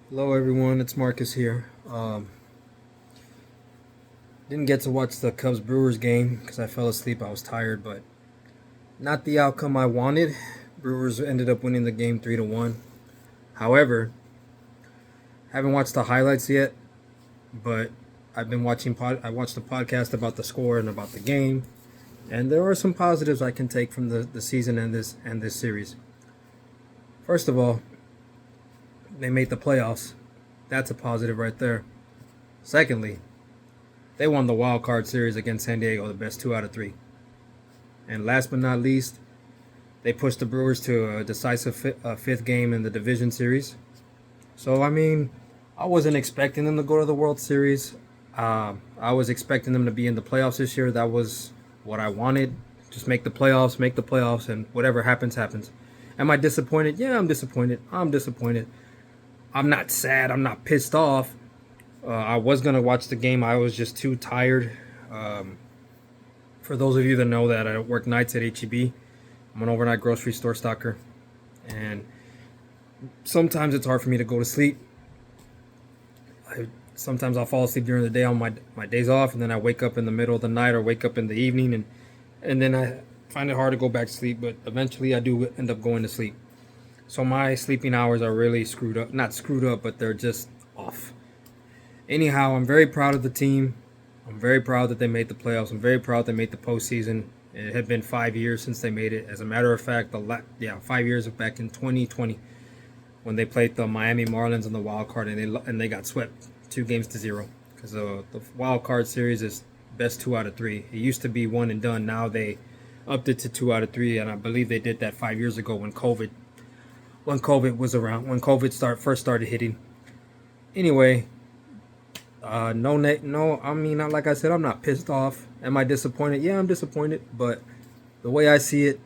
Hello, everyone. It's Marcus here. Didn't get to watch the Cubs Brewers game because I fell asleep. I was tired, but not the outcome I wanted. Brewers ended up winning the game 3-1. However, haven't watched the highlights yet, but I've been watching. I watched the podcast about the score and about the game, and there are some positives I can take from the season and this series. First of all, they made the playoffs. That's a positive right there. Secondly, they won the wild card series against San Diego, the best 2 out of 3. And last but not least, they pushed the Brewers to a decisive fifth game in the division series. So, I mean, I wasn't expecting them to go to the World Series. I was expecting them to be in the playoffs this year. That was what I wanted. Just make the playoffs, and whatever happens, happens. Am I disappointed? Yeah, I'm disappointed. I'm disappointed. I'm not sad. I'm not pissed off. I was going to watch the game. I was just too tired. Um, for those of you that know that I work nights at HEB, I'm an overnight grocery store stocker. And sometimes it's hard for me to go to sleep. Sometimes I'll fall asleep during the day on my days off, and then I wake up in the middle of the night or wake up in the evening, and then I find it hard to go back to sleep, but eventually I do end up going to sleep. So my sleeping hours are really screwed up. Not screwed up, but they're just off. Anyhow, I'm very proud of the team. I'm very proud that they made the playoffs. I'm very proud they made the postseason. It had been 5 years since they made it. As a matter of fact, 5 years back in 2020 when they played the Miami Marlins in the wild card, and they got swept 2 games to 0 because the wild card series is best 2 out of 3. It used to be one and done. Now they upped it to 2 out of 3, and I believe they did that 5 years ago when COVID was around, when COVID first started hitting. Anyway, no. I mean, like I said, I'm not pissed off. Am I disappointed? Yeah, I'm disappointed. But the way I see it,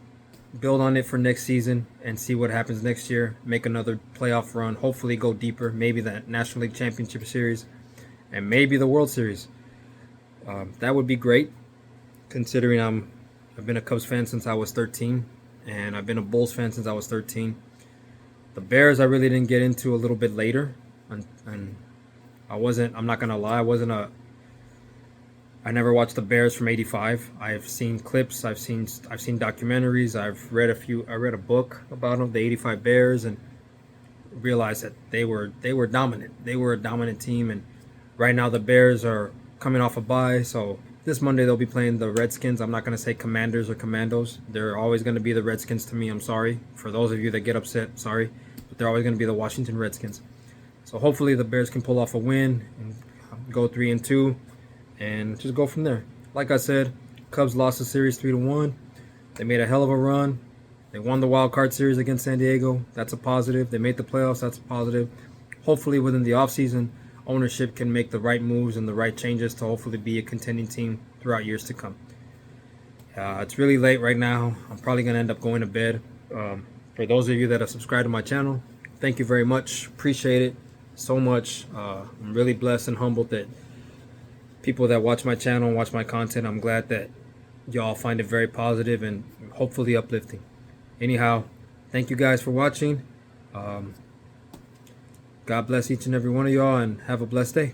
build on it for next season and see what happens next year. Make another playoff run. Hopefully, go deeper. Maybe the National League Championship Series, and maybe the World Series. That would be great, considering I've been a Cubs fan since I was 13, and I've been a Bulls fan since I was 13. The Bears I really didn't get into a little bit later, and I'm not gonna lie, I never watched the Bears from '85. I've seen clips, I've seen documentaries, I read a book about them, the '85 Bears, and realized that they were dominant. They were a dominant team, and right now the Bears are coming off a bye, so this Monday they'll be playing the Redskins. I'm not gonna say Commanders or Commandos. They're always gonna be the Redskins to me. I'm sorry. For those of you that get upset, sorry. But they're always gonna be the Washington Redskins. So hopefully the Bears can pull off a win and go 3-2, and just go from there. Like I said, Cubs lost the series 3-1. They made a hell of a run. They won the wild card series against San Diego. That's a positive. They made the playoffs. That's a positive. Hopefully within the offseason, ownership can make the right moves and the right changes to hopefully be a contending team throughout years to come. It's really late right now. I'm probably going to end up going to bed. For those of you that have subscribed to my channel, thank you very much. Appreciate it so much. I'm really blessed and humbled that people that watch my channel and watch my content, I'm glad that y'all find it very positive and hopefully uplifting. Anyhow, thank you guys for watching. God bless each and every one of y'all, and have a blessed day.